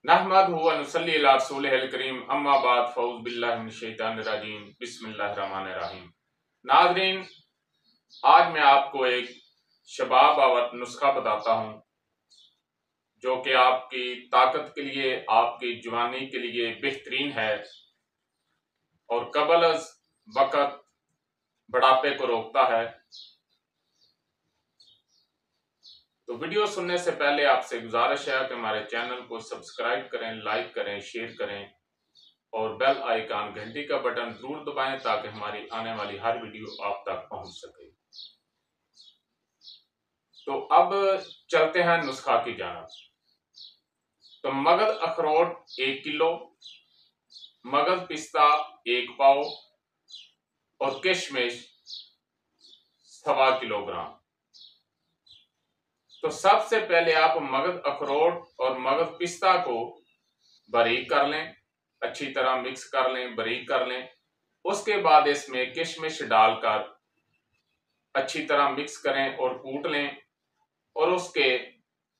नहमदुहु व नुसल्ली अला रसूलिहिल करीम अम्मा बाद फ़ऊज़ बिल्लाहि मिनश शैतानिर रजीम बिस्मिल्लाहिर रहमानिर रहीम। नाज़रीन, आज मैं आपको एक शबाब आवत नुस्खा बताता हूँ जो कि आपकी ताकत के लिए, आपकी जवानी के लिए बेहतरीन है और कबल अज़ वक़्त बुढ़ापे को रोकता है। तो वीडियो सुनने से पहले आपसे गुजारिश है कि हमारे चैनल को सब्सक्राइब करें, लाइक करें, शेयर करें और बेल आइकन घंटी का बटन जरूर दबाएं ताकि हमारी आने वाली हर वीडियो आप तक पहुंच सके। तो अब चलते हैं नुस्खा की जानिब। तो मगध अखरोट 1 किलो, मगध पिस्ता 1 पाव और किशमिश 1.25 किलोग्राम। तो सबसे पहले आप मगध अखरोट और मगध पिस्ता को बारीक कर लें, अच्छी तरह मिक्स कर लें, बारीक कर लें। उसके बाद इसमें किशमिश डालकर अच्छी तरह मिक्स करें और कूट लें और उसके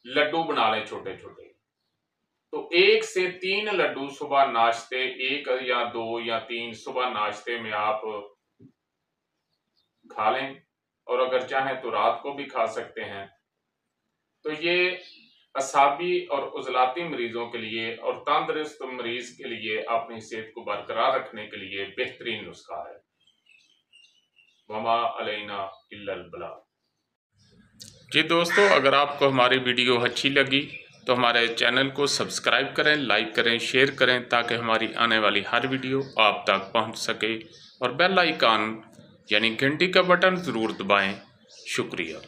लड्डू बना लें छोटे छोटे। तो 1 से 3 लड्डू सुबह नाश्ते, 1 या 2 या 3 सुबह नाश्ते में आप खा लें और अगर चाहें तो रात को भी खा सकते हैं। तो ये असाबी और उजलाती मरीजों के लिए और तंदुरुस्त मरीज के लिए अपनी सेहत को बरकरार रखने के लिए बेहतरीन नुस्खा है। वमा अलैना इल्लल बलाग। जी दोस्तों, अगर आपको हमारी वीडियो अच्छी लगी तो हमारे चैनल को सब्सक्राइब करें, लाइक करें, शेयर करें ताकि हमारी आने वाली हर वीडियो आप तक पहुंच सके और बेल आइकन यानी घंटी का बटन ज़रूर दबाएं। शुक्रिया।